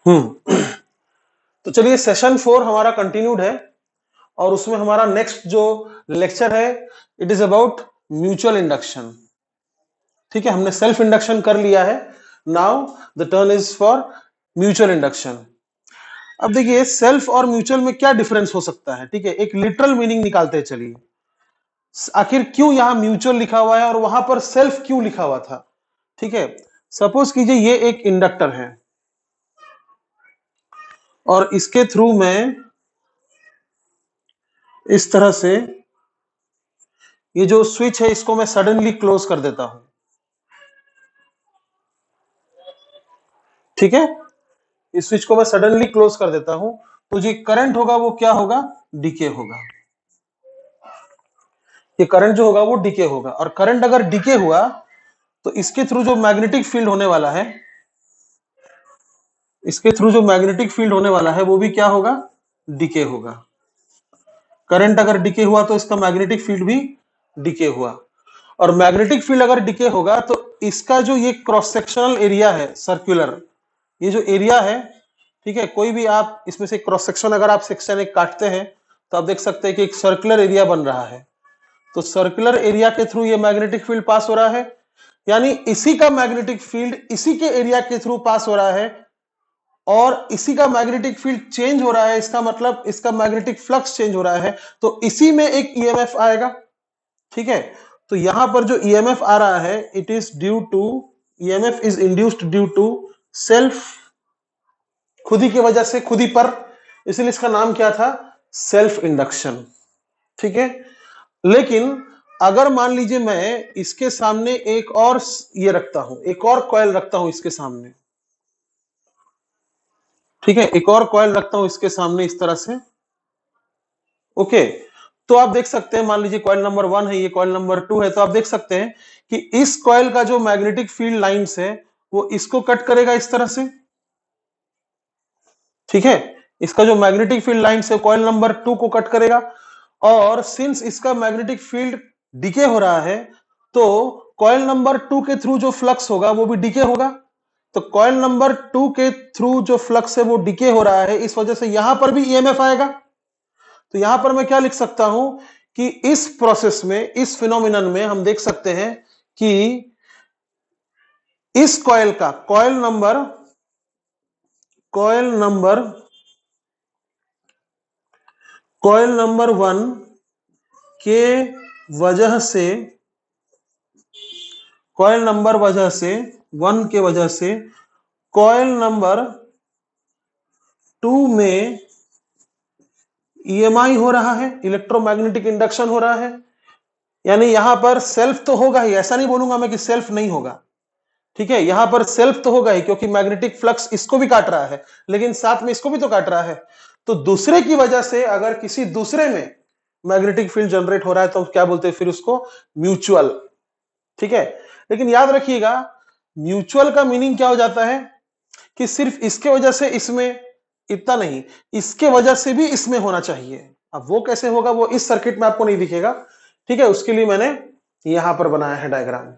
तो चलिए सेशन 4 हमारा कंटिन्यूड है और उसमें हमारा नेक्स्ट जो लेक्चर है it is about mutual induction. ठीक है, हमने सेल्फ इंडक्शन कर लिया है, now the turn is for mutual induction. अब देखिए सेल्फ और म्यूचुअल में क्या डिफरेंस हो सकता है। ठीक है, एक लिटरल मीनिंग निकालते हैं। चलिए आखिर क्यों यहां म्यूचुअल लिखा हुआ है और वहां पर सेल्फ क्यों लिखा हुआ था। ठीक है, सपोज कीजिए ये एक इंडक्टर है और इसके थ्रू मैं इस तरह से ये जो स्विच है इसको मैं सडनली क्लोज कर देता हूं। ठीक है, इस स्विच को मैं सडनली क्लोज कर देता हूं तो जो करंट होगा वो क्या होगा, डीके होगा। ये करंट जो होगा वो डीके होगा और करंट अगर डीके हुआ तो इसके थ्रू जो मैग्नेटिक फील्ड होने वाला है, इसके थ्रू जो मैग्नेटिक फील्ड होने वाला है वो भी क्या होगा, डीके होगा। करंट अगर डीके हुआ तो इसका मैग्नेटिक फील्ड भी डीके हुआ और मैग्नेटिक फील्ड अगर डीके होगा तो इसका जो ये क्रॉस सेक्शनल एरिया है सर्कुलर, ये जो एरिया है, ठीक है, कोई भी आप इसमें से क्रॉस सेक्शन अगर आप सेक्शन एक काटते हैं तो आप देख सकते हैं कि एक सर्कुलर एरिया बन रहा है। तो सर्कुलर एरिया के थ्रू ये मैग्नेटिक फील्ड पास हो रहा है, यानी इसी का मैग्नेटिक फील्ड इसी के एरिया के थ्रू पास हो रहा है और इसी का मैग्नेटिक फील्ड चेंज हो रहा है, इसका मतलब इसका मैग्नेटिक फ्लक्स चेंज हो रहा है, तो इसी में एक ईएमएफ आएगा। ठीक है, तो यहां पर जो ईएमएफ आ रहा है it is due to, EMF is induced due to self, खुद ही की वजह से, खुद ही पर, इसलिए इसका नाम क्या था, सेल्फ इंडक्शन। ठीक है, लेकिन अगर मान लीजिए मैं इसके सामने एक और ये रखता हूं, एक और कॉइल रखता हूं इसके सामने, ठीक है, एक और कॉइल रखता हूं इसके सामने इस तरह से, ओके, तो आप देख सकते हैं, मान लीजिए कॉइल नंबर 1 है, ये कॉइल नंबर 2 है, तो आप देख सकते हैं कि इस कॉइल का जो मैग्नेटिक फील्ड लाइंस है वो इसको कट करेगा इस तरह से। ठीक है, इसका जो मैग्नेटिक फील्ड लाइंस है कॉइल नंबर 2 को कट करेगा और सिंस इसका मैग्नेटिक फील्ड डीके हो रहा है तो कॉइल नंबर 2 के थ्रू जो फ्लक्स होगा वो भी डीके होगा। तो कॉइल नंबर 2 के थ्रू जो फ्लक्स है वो डीके हो रहा है, इस वजह से यहां पर भी ईएमएफ आएगा। तो यहां पर मैं क्या लिख सकता हूं कि इस प्रोसेस में, इस फिनोमिनन में हम देख सकते हैं कि इस कॉइल का कॉइल नंबर 1 के वजह से, कॉइल नंबर 1 के वजह से कॉइल नंबर 2 में ईएमआई हो रहा है, इलेक्ट्रोमैग्नेटिक इंडक्शन हो रहा है। यानी यहां पर सेल्फ तो होगा ही, ऐसा नहीं बोलूंगा मैं कि सेल्फ नहीं होगा। ठीक है, यहां पर सेल्फ तो होगा ही क्योंकि मैग्नेटिक फ्लक्स इसको भी काट रहा है लेकिन साथ में इसको भी तो काट रहा है। तो दूसरे की वजह से अगर किसी दूसरे में मैग्नेटिक फील्ड जनरेट हो रहा है तो क्या बोलते हैं फिर उसको, म्यूचुअल। ठीक है, लेकिन याद रखिएगा म्यूचुअल का मीनिंग क्या हो जाता है कि सिर्फ इसके वजह से इसमें, इतना नहीं, इसके वजह से भी इसमें होना चाहिए। अब वो कैसे होगा वो इस सर्किट में आपको नहीं दिखेगा। ठीक है, उसके लिए मैंने यहां पर बनाया है डायग्राम।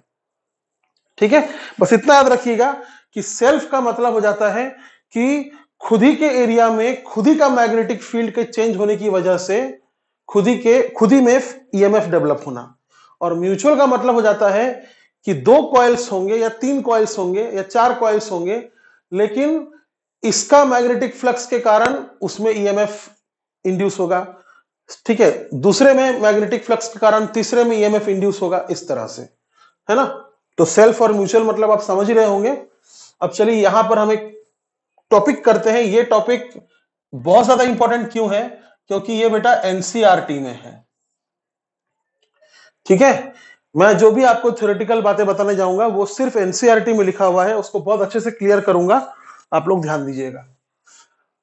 ठीक है, बस इतना याद रखिएगा कि सेल्फ का मतलब हो जाता है कि खुद ही के एरिया में खुद ही का मैग्नेटिक फील्ड के चेंज होने की वजह से खुद ही में ईएमएफ डेवलप होना। और म्यूचुअल का मतलब हो जाता है कि 2 कॉइल्स होंगे या 3 कॉइल्स होंगे या 4 कॉइल्स होंगे, लेकिन इसका मैग्नेटिक फ्लक्स के कारण उसमें ईएमएफ इंड्यूस होगा। ठीक है, दूसरे में मैग्नेटिक फ्लक्स के कारण तीसरे में ईएमएफ इंड्यूस होगा, इस तरह से, है ना। तो सेल्फ और म्यूचुअल मतलब आप समझ ही रहे होंगे। अब चलिए यहां पर हम एक टॉपिक करते हैं। ये टॉपिक बहुत ज्यादा इंपॉर्टेंट क्यों है, क्योंकि ये बेटा एनसीईआरटी में है। ठीक है, मैं जो भी आपको थ्योरेटिकल बातें बताने जाऊंगा वो सिर्फ एनसीईआरटी में लिखा हुआ है, उसको बहुत अच्छे से क्लियर करूंगा, आप लोग ध्यान दीजिएगा।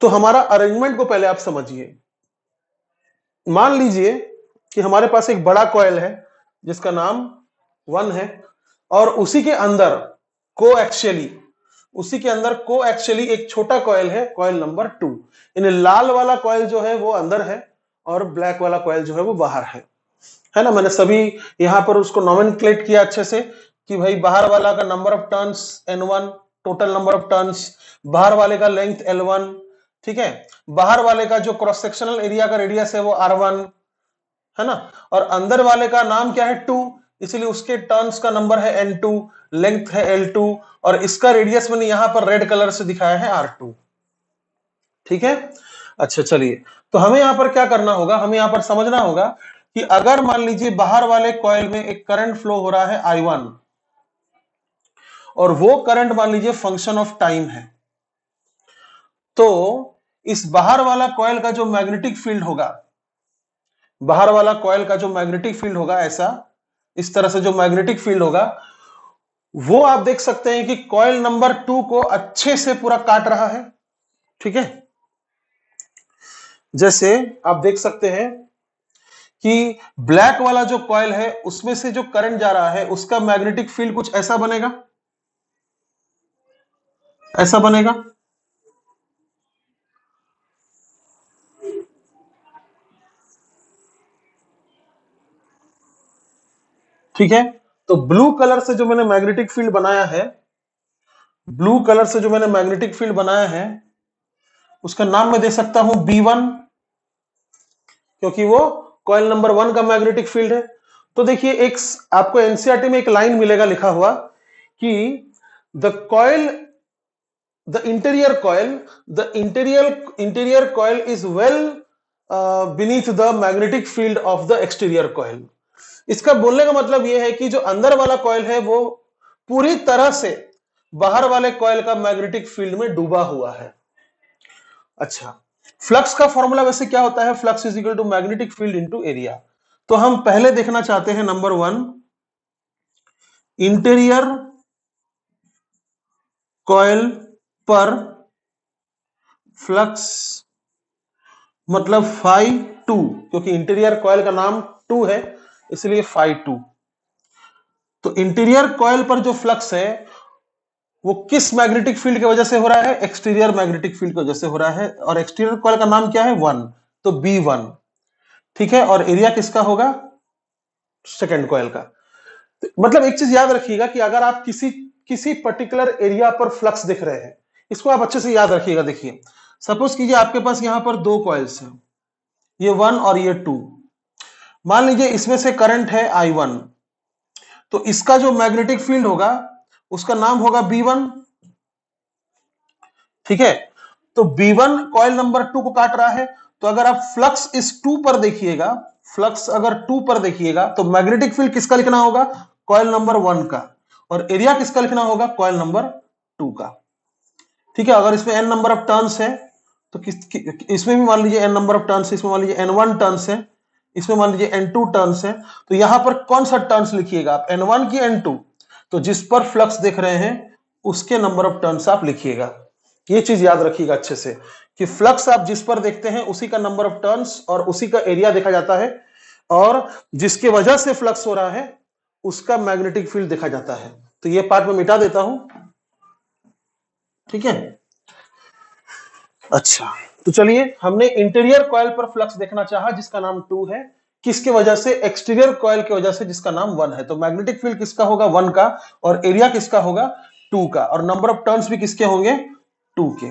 तो हमारा अरेंजमेंट को पहले आप समझिए। मान लीजिए कि हमारे पास एक बड़ा कॉइल है जिसका नाम 1 है और उसी के अंदर कोएक्सियली एक छोटा कॉइल है, कॉइल नंबर 2। यानी लाल वाला कॉइल जो है वो अंदर है और ब्लैक वाला कॉइल जो है वो बाहर है ना। मैंने सभी यहां पर उसको नॉमेनक्लेट किया अच्छे से कि भाई बाहर वाला का number of turns N1, total number of turns, बाहर वाले का लेंथ L1, ठीक है, बाहर वाले का जो क्रॉस सेक्शनल एरिया का रेडियस है वो R1 है ना, और अंदर वाले का नाम क्या है 2, इसलिए उसके टर्न्स का नंबर है N2, लेंथ है L2, और इसका रेडियस मैंने यहां पर रेड कलर से दिखाया है R2। ठीक है, अच्छा चलिए, तो हमें यहां पर क्या करना होगा, हमें यहां पर समझना होगा कि अगर मान लीजिए बाहर वाले कॉइल में एक करंट फ्लो हो रहा है I1 और वो करंट मान लीजिए फंक्शन ऑफ टाइम है, तो इस बाहर वाला कॉइल का जो मैग्नेटिक फील्ड होगा, बाहर वाला कॉइल का जो मैग्नेटिक फील्ड होगा, ऐसा इस तरह से जो मैग्नेटिक फील्ड होगा, वो आप देख सकते हैं कि कॉइल नंबर 2 को अच्छे से पूरा काट रहा है। ठीक है, जैसे आप देख सकते हैं कि ब्लैक वाला जो कॉइल है उसमें से जो करंट जा रहा है उसका मैग्नेटिक फील्ड कुछ ऐसा बनेगा, ऐसा बनेगा। ठीक है, तो ब्लू कलर से जो मैंने मैग्नेटिक फील्ड बनाया है, ब्लू कलर से जो मैंने मैग्नेटिक फील्ड बनाया है उसका नाम मैं दे सकता हूं B1, क्योंकि वो कॉइल नंबर 1 का मैग्नेटिक फील्ड है। तो देखिए, एक आपको एनसीईआरटी में एक लाइन मिलेगा लिखा हुआ कि the coil, the interior coil is well beneath the magnetic field of the exterior coil. इसका बोलने का मतलब यह है कि जो अंदर वाला कॉइल है वो पूरी तरह से बाहर वाले कॉइल का मैग्नेटिक फील्ड में डूबा हुआ है। अच्छा, फ्लक्स का फॉर्मूला वैसे क्या होता है, flux is equal to magnetic field into area. तो हम पहले देखना चाहते हैं नंबर 1, इंटीरियर कॉइल पर फ्लक्स मतलब φ2, क्योंकि इंटीरियर कॉइल का नाम 2 है इसलिए φ2। तो इंटीरियर कॉइल पर जो फ्लक्स है वो किस मैग्नेटिक फील्ड की वजह से हो रहा है, एक्सटीरियर मैग्नेटिक फील्ड की वजह से हो रहा है, और एक्सटीरियर कॉइल का नाम क्या है 1, तो B1। ठीक है, और एरिया किसका होगा, सेकेंड कॉइल का। तो मतलब एक चीज याद रखिएगा कि अगर आप किसी पर्टिकुलर एरिया पर फ्लक्स देख रहे हैं, इसको आप अच्छे से याद रखिएगा। देखिए, सपोज कीजिए आपके पास यहां पर 2 कॉइल्स हैं, ये 1 और ये 2। मान लीजिए इसमें से करंट है I1, तो इसका जो मैग्नेटिक फील्ड होगा उसका नाम होगा B1। ठीक है, तो B1 कॉइल नंबर 2 को काट रहा है, तो अगर आप फ्लक्स इस 2 पर देखिएगा, फ्लक्स अगर 2 पर देखिएगा तो मैग्नेटिक फील्ड किसका लिखना होगा, कॉइल नंबर 1 का, और एरिया किसका लिखना होगा, कॉइल नंबर 2 का। ठीक है, अगर इसमें n नंबर ऑफ टर्न्स है तो इसमें भी मान लीजिए n नंबर ऑफ टर्न्स है, इसमें मान लीजिए n1 टर्न्स है, इसमें मान लीजिए n2 टर्न्स है, तो यहां पर कौन सा टर्न्स लिखिएगा आप, n1 की n2, तो जिस पर फ्लक्स देख रहे हैं उसके नंबर ऑफ टर्न्स आप लिखिएगा। ये चीज याद रखिएगा अच्छे से कि फ्लक्स आप जिस पर देखते हैं उसी का नंबर ऑफ टर्न्स और उसी का एरिया देखा जाता है, और जिसके वजह से फ्लक्स हो रहा है उसका मैग्नेटिक फील्ड देखा जाता है। तो ये पार्ट मैं मिटा देता हूं। ठीक है, अच्छा, तो चलिए, हमने इंटीरियर कॉइल पर फ्लक्स देखना चाहा जिसका नाम 2 है, किसके वजह से, एक्सटीरियर कॉइल की वजह से जिसका नाम 1 है। तो मैग्नेटिक फील्ड किसका होगा, 1 का, और एरिया किसका होगा, 2 का, और नंबर ऑफ टर्न्स भी किसके होंगे, 2 के।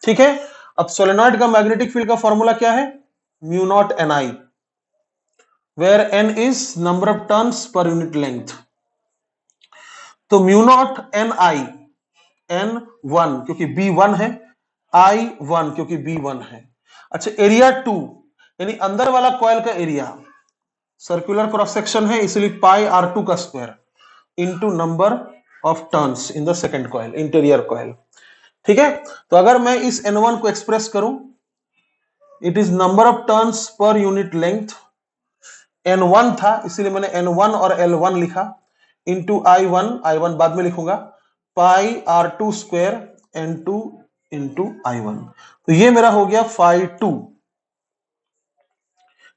ठीक है, अब सोलेनॉइड का मैग्नेटिक फील्ड का फॉर्मूला क्या है, mu naught Ni, where n is number of turns per unit length. तो म्यू नॉट Ni, N1 क्योंकि B1 है, I1 क्योंकि B1 है। अच्छा, एरिया 2 यानी अंदर वाला कॉइल का एरिया, सर्कुलर क्रॉस सेक्शन है इसलिए पाई R2 का square into number of turns in the second coil, interior coil. ठीक है, तो अगर मैं इस N1 को एक्सप्रेस करूं, it is number of turns per unit length, N1 था इसलिए मैंने N1 और L1 लिखा, इंटू I1 बाद में लिखूंगा, पाई R2 square N2 into I1। तो ये मेरा हो गया φ2।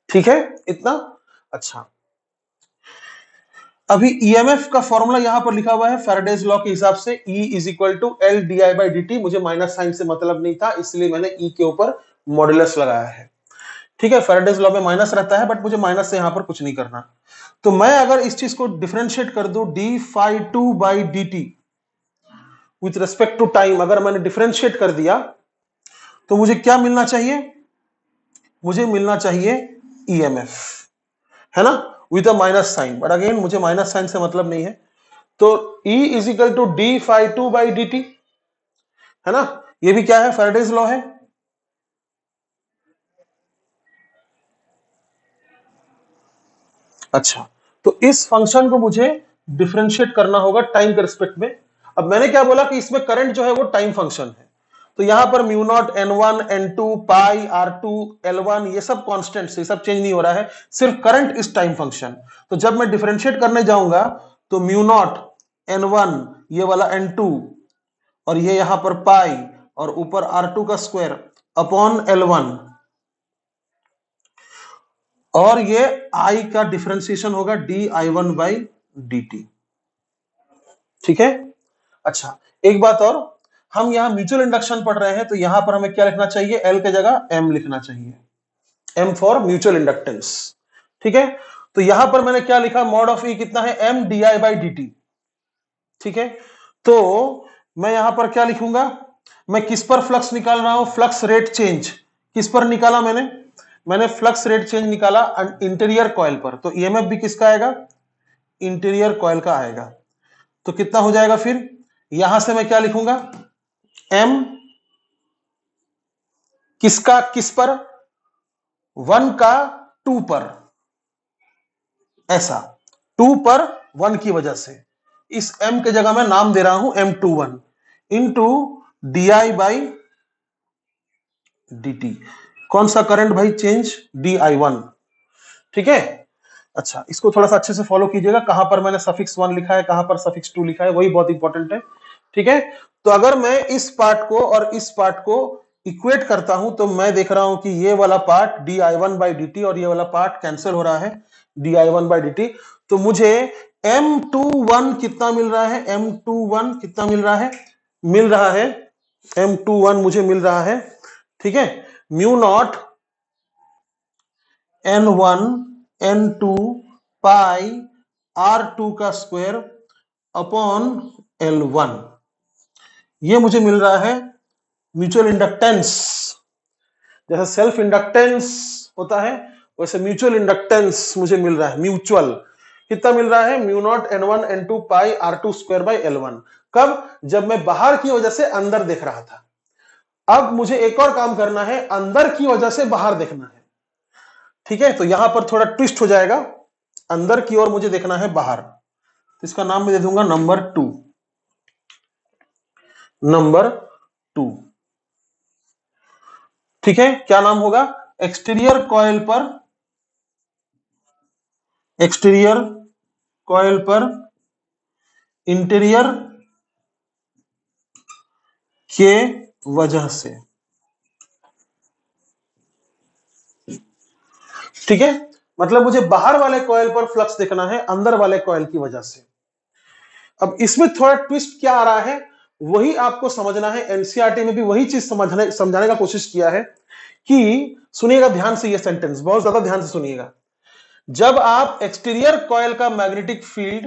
ठीक है, इतना। अच्छा, अभी ईएमएफ का फॉर्मूला यहां पर लिखा हुआ है फैराडेज लॉ के हिसाब से, E is equal to l d i by d t. मुझे माइनस साइन से मतलब नहीं था इसलिए मैंने E के ऊपर मॉड्यूलस लगाया है। ठीक है, फैराडेज लॉ में माइनस रहता है बट मुझे माइनस से यहां पर कुछ नहीं करना। तो मैं अगर इस चीज को डिफरेंशिएट कर दूं d φ2 by d t, with respect to time अगर मैंने डिफरेंशिएट कर दिया तो मुझे क्या मिलना चाहिए? मुझे मिलना चाहिए ईएमएफ, है ना, with a minus sign. But again मुझे माइनस साइन से मतलब नहीं है, तो E is equal to d phi two by d t, है ना, ये भी क्या है, फैराडेज लॉ है। अच्छा, तो इस फंक्शन को मुझे डिफरेंशिएट करना होगा टाइम के रिस्पेक्ट में। अब मैंने क्या बोला कि इसमें करंट जो है वो टाइम फंक्शन है, तो यहां पर म्यू नॉट N1 N2 पाई R2 L1 ये सब कांस्टेंट्स, ये सब चेंज नहीं हो रहा है, सिर्फ करंट इज टाइम फंक्शन। तो जब मैं डिफरेंशिएट करने जाऊंगा तो म्यू नॉट N1 ये वाला N2 और ये यहां पर पाई और ऊपर R2 का स्क्वायर अपॉन L1 और ये I का डिफरेंशिएशन होगा di1 बाई dt। ठीक है। अच्छा, एक बात और, हम यहां म्यूचुअल इंडक्शन पढ़ रहे हैं तो यहां पर हमें क्या लिखना चाहिए, L के जगह M लिखना चाहिए, M फॉर म्यूचुअल इंडक्टेंस। ठीक है, तो यहां पर मैंने क्या लिखा, मॉड ऑफ E कितना है, M di बाई dt। ठीक है, तो मैं यहां पर क्या लिखूंगा, मैं किस पर फ्लक्स निकाल रहा हूं, फ्लक्स रेट चेंज किस पर निकाला मैंने फ्लक्स रेट चेंज निकाला इंटीरियर कॉइल पर, तो ईएमएफ भी किसका आएगा, इंटीरियर कॉइल का आएगा। तो कितना हो जाएगा फिर, यहां से मैं क्या लिखूंगा, एम किसका किस पर, 1 का 2 पर, ऐसा 2 पर 1 की वजह से इस m के जगह मैं नाम दे रहा हूं M21 into D i by d T. कौन सा करंट भाई, चेंज di1। ठीक है। अच्छा, इसको थोड़ा सा अच्छे से फॉलो कीजिएगा, कहां पर मैंने सफिक्स 1 लिखा है, कहां पर सफिक्स 2 लिखा है, वही बहुत इंपॉर्टेंट है। ठीक है, तो अगर मैं इस पार्ट को और इस पार्ट को इक्वेट करता हूं तो मैं देख रहा हूं कि ये वाला पार्ट di1 बाई dt और ये वाला पार्ट कैंसिल हो रहा है di1 बाई dt। तो मुझे M21 कितना मिल रहा है, M21 कितना मिल रहा है M21 मुझे मिल रहा है, ठीक है, म्यू नॉट N1 N2 पाई R2 का स्क्वायर अपॉन L1, ये मुझे मिल रहा है म्यूचुअल इंडक्टेंस। जैसे सेल्फ इंडक्टेंस होता है वैसे म्यूचुअल इंडक्टेंस मुझे मिल रहा है, म्यूचुअल कितना मिल रहा है, mu naught N1 N2 pi R2 square by L1। कब, जब मैं बाहर की वजह से अंदर देख रहा था। अब मुझे एक और काम करना है, अंदर की वजह से बाहर देखना है। ठीक है, तो यहां पर थोड़ा ट्विस्ट हो जाएगा, अंदर की ओर मुझे देखना है बाहर, तो इसका नाम मैं दे दूंगा नंबर 2, नंबर 2। ठीक है, क्या नाम होगा, एक्सटीरियर कॉइल पर, एक्सटीरियर कॉइल पर इंटीरियर के वजह से। ठीक है, मतलब मुझे बाहर वाले कॉइल पर फ्लक्स देखना है अंदर वाले कॉइल की वजह से। अब इसमें थोड़ा ट्विस्ट क्या आ रहा है वही आपको समझना है, एनसीईआरटी में भी वही चीज समझाने का कोशिश किया है कि, सुनिएगा ध्यान से, ये सेंटेंस बहुत ज्यादा ध्यान से सुनिएगा, जब आप एक्सटीरियर कॉइल का मैग्नेटिक फील्ड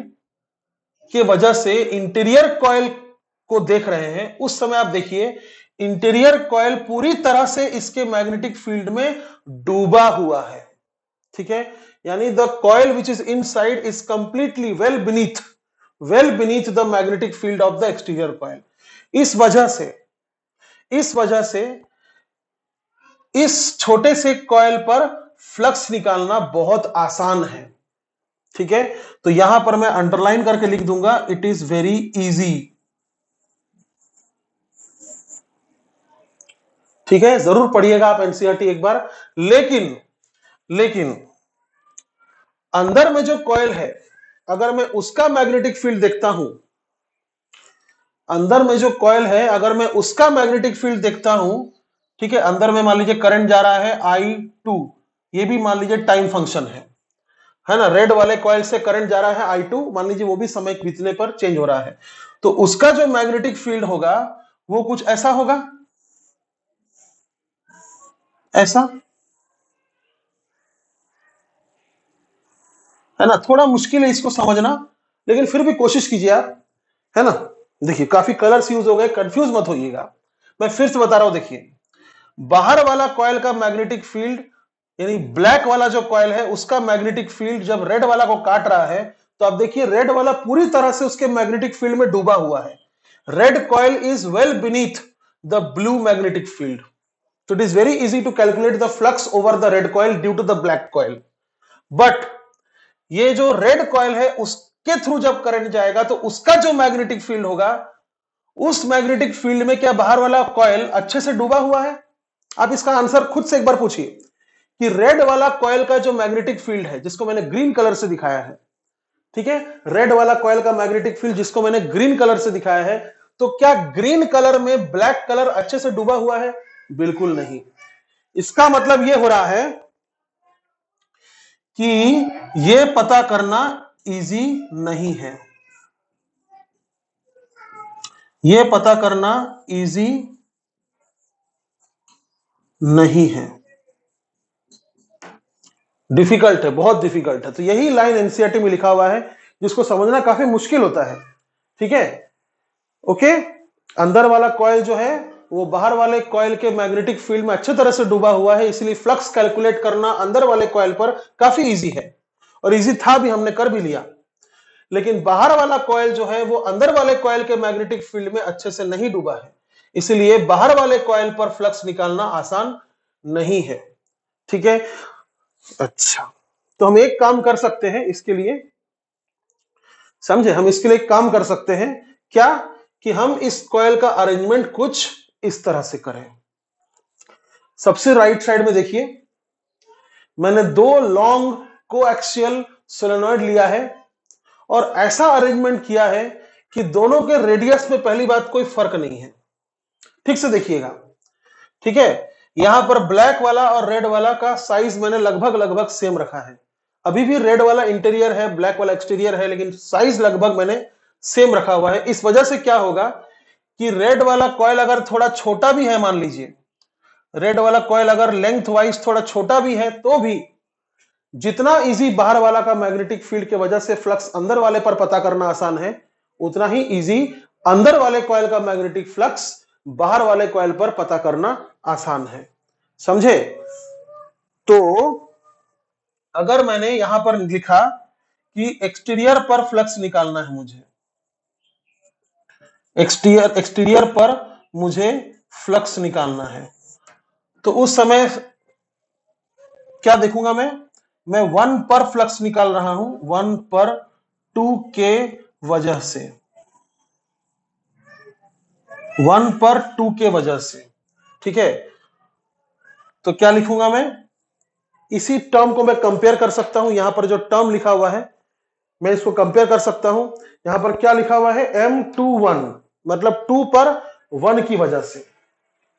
के वजह से इंटीरियर कॉइल को देख रहे हैं, उस समय आप देखिए इंटीरियर कॉइल पूरी तरह से इसके मैग्नेटिक फील्ड में डूबा हुआ है। ठीक है, यानी the coil which is inside is completely well beneath the magnetic field of the exterior coil. इस वजह से इस छोटे से कॉइल पर फ्लक्स निकालना बहुत आसान है। ठीक है, तो यहां पर मैं अंडरलाइन करके लिख दूंगा, इट इज वेरी इजी। ठीक है, जरूर पढ़िएगा आप एनसीईआरटी एक बार। लेकिन अंदर में जो कॉइल है, अगर मैं उसका मैग्नेटिक फील्ड देखता हूं, अंदर में जो कॉइल है अगर मैं उसका मैग्नेटिक फील्ड देखता हूं, ठीक है, अंदर में मान लीजिए करंट जा रहा है I2, ये भी मान लीजिए टाइम फंक्शन है ना, रेड वाले कॉइल से करंट जा रहा है I2, मान लीजिए वो भी समय बीतने पर चेंज हो रहा है, तो उसका जो मैग्नेटिक फील्ड होगा वो कुछ ऐसा होगा, ऐसा, है ना, थोड़ा मुश्किल है इसको समझना, लेकिन फिर भी कोशिश कीजिए आप, है ना, देखिए काफी कलर्स यूज हो गए, कंफ्यूज मत होइएगा, मैं फिर से बता रहा हूं। देखिए बाहर वाला कॉइल का मैग्नेटिक फील्ड, यानी ब्लैक वाला जो कॉइल है उसका मैग्नेटिक फील्ड जब रेड वाला को काट रहा है, तो आप देखिए रेड वाला पूरी तरह से उसके मैग्नेटिक फील्ड में डूबा हुआ है। Red coil is well beneath the blue magnetic field, so it is very easy to calculate the flux over the red coil due to the black coil. But ये जो रेड कॉइल है उसके through जब current जाएगा तो उसका जो magnetic field होगा, उस मैग्नेटिक फील्ड में क्या बाहर वाला कॉइल अच्छे से डूबा हुआ है? आप इसका आंसर खुद से एक बार पूछिए कि रेड वाला कॉइल का जो मैग्नेटिक फील्ड है, जिसको मैंने ग्रीन कलर से दिखाया है, ठीक है, रेड वाला कॉइल का मैग्नेटिक फील्ड जिसको मैंने ग्रीन कलर से दिखाया है, तो क्या ग्रीन कलर में ब्लैक कलर अच्छे से डूबा हुआ है? बिल्कुल नहीं। इसका मतलब यह हो रहा है कि यह पता करना इजी नहीं है, यह पता करना इजी नहीं है, डिफिकल्ट है, बहुत डिफिकल्ट है। तो यही लाइन एनसीईआरटी में लिखा हुआ है जिसको समझना काफी मुश्किल होता है, ठीक है। ओके, अंदर वाला कॉइल जो है वो बाहर वाले कॉइल के मैग्नेटिक फील्ड में अच्छे तरह से डूबा हुआ है, इसलिए फ्लक्स कैलकुलेट करना अंदर वाले कॉइल पर काफी इजी है, और इजी था भी, हमने कर भी लिया। लेकिन बाहर वाला कॉइल जो है वो अंदर वाले कॉइल के मैग्नेटिक फील्ड में अच्छे से नहीं डूबा है, इसलिए बाहर वाले कॉइल पर फ्लक्स निकालना आसान नहीं है, ठीक है। अच्छा, तो हम एक काम कर सकते हैं इसके लिए, समझे, हम इसके लिए एक काम कर सकते हैं क्या, कि हम इस कॉइल का अरेंजमेंट कुछ इस तरह से करें। सबसे राइट साइड में देखिए, मैंने दो लॉन्ग कोएक्सियल सोलेनॉइड लिया है और ऐसा अरेंजमेंट किया है कि दोनों के रेडियस में पहली बात कोई फर्क नहीं है। ठीक से देखिएगा, ठीक है। यहां पर ब्लैक वाला और रेड वाला का साइज मैंने लगभग सेम रखा है। अभी भी रेड वाला इंटीरियर है, ब्लैक वाला एक्सटीरियर है, लेकिन साइज लगभग मैंने सेम रखा हुआ है। इस वजह से क्या होगा कि रेड वाला कॉइल अगर थोड़ा छोटा भी है, मान लीजिए रेड वाला कॉइल अगर लेंथ वाइज थोड़ा छोटा भी है, तो भी जितना इजी बाहर वाला का मैग्नेटिक फील्ड की वजह से फ्लक्स अंदर वाले पर पता करना आसान है, उतना ही इजी अंदर वाले कॉइल का मैग्नेटिक फ्लक्स बाहर वाले कॉइल पर पता करना आसान है, समझे। तो अगर मैंने यहां पर लिखा कि एक्सटीरियर पर फ्लक्स निकालना है मुझे, एक्सटीरियर पर मुझे फ्लक्स निकालना है, तो उस समय क्या देखूंगा मैं 1 पर फ्लक्स निकाल रहा हूं, 1 पर 2 के वजह से, 1 पर 2 के वजह से, ठीक है। तो क्या लिखूंगा मैं, इसी टर्म को मैं कंपेयर कर सकता हूं, यहां पर जो टर्म लिखा हुआ है मैं इसको कंपेयर कर सकता हूं। यहां पर क्या लिखा हुआ है, M21, मतलब 2 पर 1 की वजह से,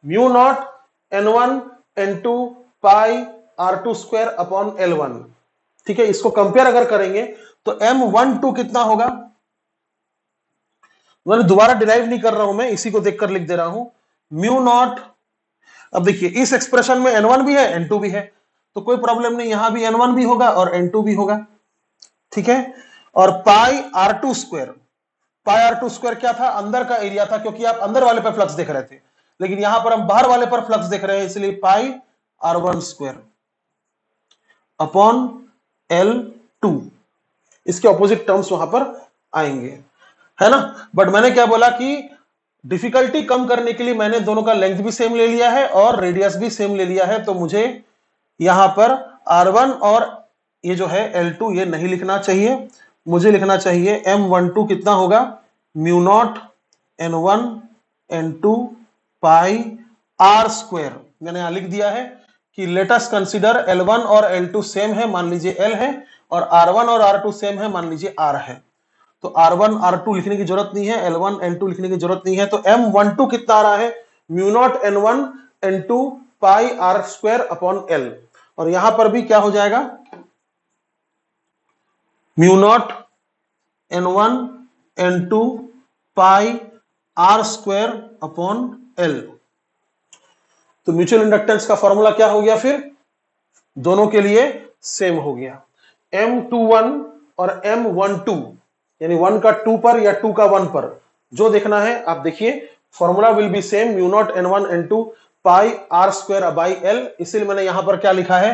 म्यू नॉट N1 N2 पाई R2 स्क्वायर अपॉन L1, ठीक है। इसको कंपेयर अगर करेंगे तो M12 कितना होगा, मैंने दोबारा डिराइव नहीं कर रहा हूं, मैं इसी को देखकर लिख दे रहा हूं, म्यू नॉट। अब देखिए इस एक्सप्रेशन में N1 भी है N2 भी है, तो कोई प्रॉब्लम नहीं, यहां भी N1 भी होगा और N2 भी होगा, ठीक है। और पाई R2 स्क्वायर, पाई R2 स्क्वायर क्या था, अंदर का एरिया था, क्योंकि आप अंदर वाले पर फ्लक्स देख रहे थे, लेकिन यहां पर हम बाहर वाले पर फ्लक्स देख रहे हैं, इसलिए पाई R1 स्क्वायर अपॉन L2, इसके ऑपोजिट टर्म्स वहां पर आएंगे, है ना। बट मैंने क्या बोला कि डिफिकल्टी कम करने के लिए मैंने दोनों का लेंथ भी सेम ले लिया है और रेडियस भी सेम ले लिया है, तो मुझे यहां पर R1 और ये जो है L2 ये नहीं लिखना चाहिए, मुझे लिखना चाहिए M12 कितना होगा, mu naught N1 N2 pi R square. मैंने यहां लिख दिया है कि लेट अस कंसीडर L1 और L2 सेम है, मान लीजिए L है, और R1 और R2 सेम है, मान लीजिए R है। तो R1 R2 लिखने की जरूरत नहीं है, L1 L2 लिखने की जरूरत नहीं है। तो M12 कितना आ रहा है, mu naught N1 N2 pi R square upon L, और यहां पर भी क्या हो जाएगा, mu naught N1 N2 pi R square upon L। तो म्यूचुअल इंडक्टेंस का फॉर्मूला क्या हो गया, फिर दोनों के लिए सेम हो गया, M21 और M12, यानी 1 का 2 पर या 2 का 1 पर, जो देखना है आप देखिए, formula will be same mu naught n1 n2 pi r square by l, इसीलिए मैंने यहां पर क्या लिखा है,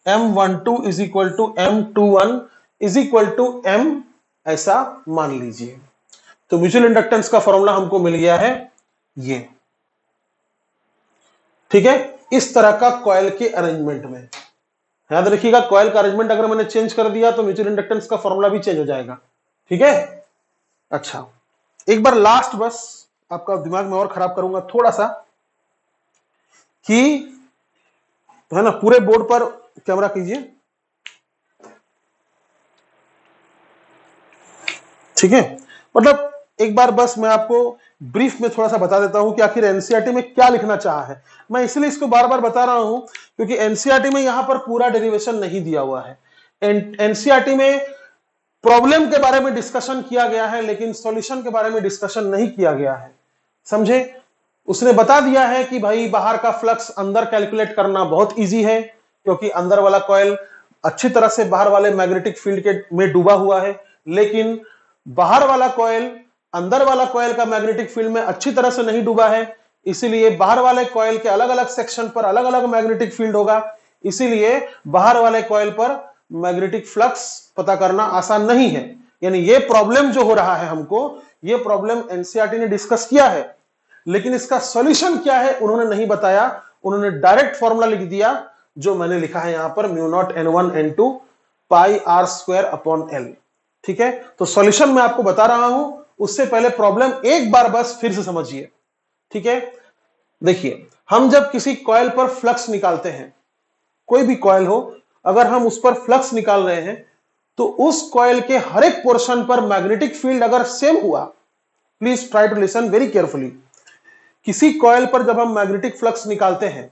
m12 is equal to m21 is equal to m, ऐसा मान लीजिए। तो म्यूचुअल इंडक्टेंस का फॉर्मूला हमको मिल गया है ये, ठीक है। इस तरह का कॉइल के अरेंजमेंट में याद रखिएगा, कॉइल का अरेंजमेंट अगर मैंने चेंज कर दिया तो म्यूचुअल इंडक्टेंस का फॉर्मूला भी चेंज हो जाएगा, ठीक है। अच्छा, एक बार लास्ट बस आपका दिमाग में और खराब करूंगा थोड़ा सा, कि है ना, पूरे बोर्ड पर कैमरा कीजिए, ठीक है। मतलब एक बार बस मैं आपको ब्रीफ में थोड़ा सा बता देता हूं कि आखिर एनसीईआरटी में क्या लिखना चाहा है। मैं इसलिए इसको बार बार बता रहा हूं क्योंकि एनसीईआरटी में यहां पर पूरा डेरिवेशन नहीं दिया हुआ है। एनसीईआरटी में प्रॉब्लम के बारे में डिस्कशन किया गया है लेकिन सॉल्यूशन के बारे में डिस्कशन नहीं किया गया है, समझे। उसने बता दिया है कि भाई बाहर का फ्लक्स अंदर कैलकुलेट करना बहुत इजी है क्योंकि अंदर वाला कॉइल अच्छी तरह से बाहर वाले मैग्नेटिक फील्ड के में डूबा हुआ है, लेकिन बाहर वाला कॉइल अंदर वाला कॉइल का मैग्नेटिक फील्ड में अच्छी तरह से नहीं डूबा है, इसीलिए बाहर वाले कॉइल के अलग अलग सेक्शन पर अलग अलग मैग्नेटिक फील्ड होगा, इसीलिए बाहर वाले कॉइल पर मैग्नेटिक फ्लक्स पता करना आसान नहीं है। यानी ये प्रॉब्लम जो हो रहा है हमको, ये प्रॉब्लम एनसीईआरटी ने डिस्कस किया है, लेकिन इसका सॉल्यूशन क्या है उन्होंने नहीं बताया। उन्होंने डायरेक्ट फॉर्मूला लिख दिया जो मैंने लिखा है यहां पर, mu naught n1 n2 pi r square upon l, ठीक है। तो सॉल्यूशन मैं आपको बता रहा हूं, उससे पहले प्रॉब्लम एक बार बस फिर से समझिए, ठीक है। देखिए, हम जब किसी कॉइल पर फ्लक्स निकालते हैं, कोई भी कॉइल हो, अगर हम उस पर फ्लक्स निकाल रहे हैं तो उस कॉइल के हर एक पोर्शन पर मैग्नेटिक फील्ड अगर सेम हुआ, please try to listen very carefully, किसी कॉइल पर जब हम मैग्नेटिक फ्लक्स निकालते हैं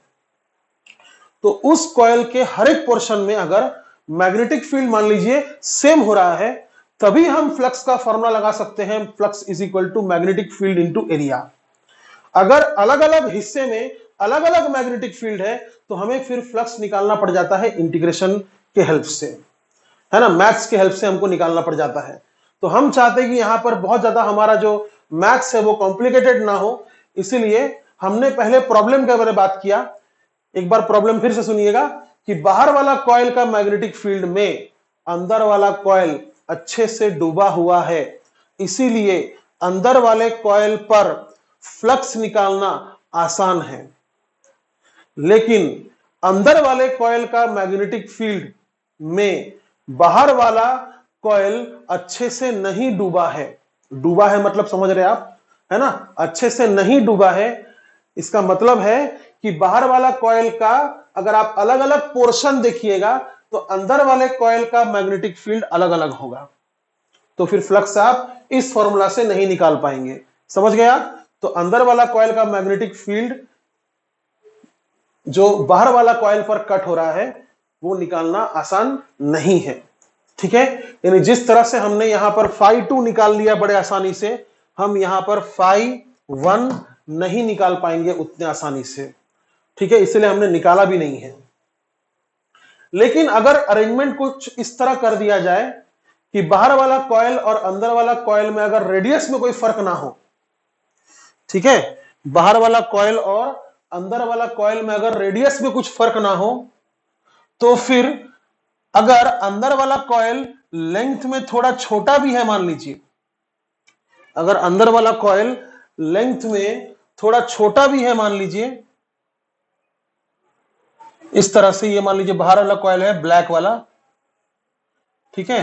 तो उस कॉइल के हर एक पोर्शन में अगर मैग्नेटिक फील्ड मान लीजिए सेम हो रहा है, तभी हम फ्लक्स का फॉर्मूला लगा सकते हैं, flux is equal to magnetic field into area. अगर अलग अलग हिस्से में अलग अलग मैग्नेटिक फील्ड है तो हमें फिर फ्लक्स निकालना पड़ जाता है इंटीग्रेशन के हेल्प से, है ना, मैथ्स के हेल्प से हमको निकालना पड़ जाता है। तो हम चाहते हैं कि यहां पर बहुत ज्यादा हमारा जो मैथ्स है वो कॉम्प्लिकेटेड ना हो, इसीलिए हमने पहले प्रॉब्लम के बारे में बात किया। एक बार प्रॉब्लम फिर से सुनिएगा कि बाहर वाला कॉइल का मैग्नेटिक फील्ड में अंदर वाला कॉइल अच्छे से डूबा हुआ है, इसीलिए अंदर वाले कॉइल पर फ्लक्स निकालना आसान है, लेकिन अंदर वाले कॉइल का मैग्नेटिक फील्ड में बाहर वाला कॉइल अच्छे से नहीं डूबा है। डूबा है मतलब समझ रहे आप, है ना, अच्छे से नहीं डूबा है। इसका मतलब है कि बाहर वाला कॉइल का अगर आप अलग अलग पोर्शन देखिएगा तो अंदर वाले कॉइल का मैग्नेटिक फील्ड अलग अलग होगा, तो फिर फ्लक्स आप इस फॉर्मूला से नहीं निकाल पाएंगे, समझ गया। तो अंदर वाला कॉइल का मैग्नेटिक फील्ड जो बाहर वाला कॉइल पर कट हो रहा है वो निकालना आसान नहीं है, ठीक है। यानी जिस तरह से हमने यहां पर φ2 निकाल लिया बड़े आसानी से, हम यहां पर φ1 नहीं निकाल पाएंगे उतने आसानी से, ठीक है, इसलिए हमने निकाला भी नहीं है। लेकिन अगर अरेंजमेंट कुछ इस तरह कर दिया जाए कि बाहर वाला कॉइल और अंदर वाला कॉइल में अगर रेडियस में कोई फर्क ना हो, ठीक है, बाहर वाला कॉइल और अंदर वाला कॉइल में अगर रेडियस में कुछ फर्क ना हो, तो फिर अगर अंदर वाला कॉइल लेंथ में थोड़ा छोटा भी है, मान लीजिए अगर अंदर वाला कॉइल लेंथ में थोड़ा छोटा भी है, मान लीजिए इस तरह से, ये मान लीजिए बाहर वाला कॉइल है ब्लैक वाला, ठीक है,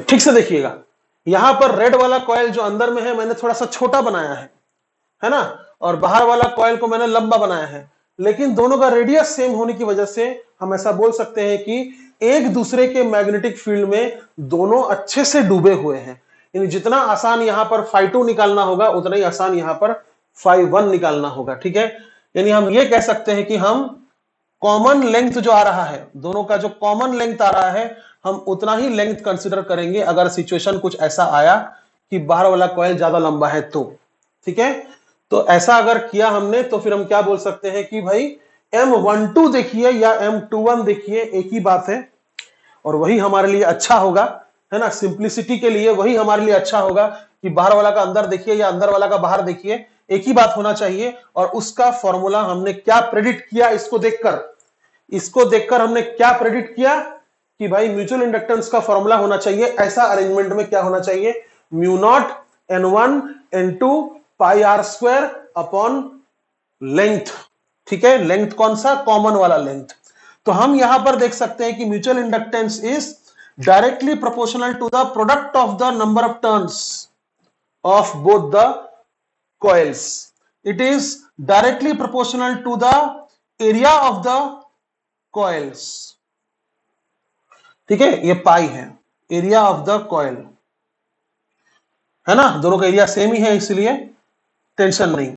ठीक से देखिएगा, यहां पर रेड वाला कॉइल जो अंदर में है मैंने थोड़ा सा छोटा बनाया है ना, और बाहर वाला कॉइल को मैंने लंबा बनाया है, लेकिन दोनों का रेडियस सेम होने की वजह से हम ऐसा बोल सकते हैं कि एक दूसरे के मैग्नेटिक फील्ड में दोनों अच्छे से डूबे हुए हैं। यानी जितना आसान यहां पर φ2 निकालना होगा उतना ही आसान यहां पर φ1 निकालना होगा, ठीक है। यानी हम ये कह सकते हैं कि हम कॉमन लेंथ जो आ रहा है, दोनों का जो कॉमन लेंथ आ रहा है, हम उतना ही लेंथ कंसीडर करेंगे अगर सिचुएशन कुछ ऐसा आया कि बाहर वाला कॉइल ज्यादा लंबा है तो, ठीक है। तो ऐसा अगर किया हमने तो फिर हम क्या बोल सकते हैं कि भाई M12 देखिए या M21 देखिए, एक ही बात है और वही हमारे लिए अच्छा होगा, है ना, सिंप्लिसिटी के लिए वही हमारे लिए अच्छा होगा कि बाहर वाला का अंदर देखिए या अंदर वाला का बाहर देखिए, एक ही बात होना चाहिए। और उसका फॉर्मूला हमने क्या प्रेडिक्ट किया, इसको देखकर हमने क्या प्रेडिक्ट किया कि भाई म्यूचुअल इंडक्टेंस का फॉर्मूला होना चाहिए ऐसा अरेंजमेंट में क्या होना चाहिए, mu naught N1 N2 pi r square upon length. ठीक है, लेंथ कौन सा, कॉमन वाला लेंथ। तो हम यहां पर देख सकते हैं कि mutual inductance is directly proportional to the product of the number of turns of both the coils. It is directly proportional to the area of the coils. ठीक है, ये पाई है, एरिया ऑफ द कॉइल, है ना, दोनों का area same ही है इसलिए टेंशन नहीं।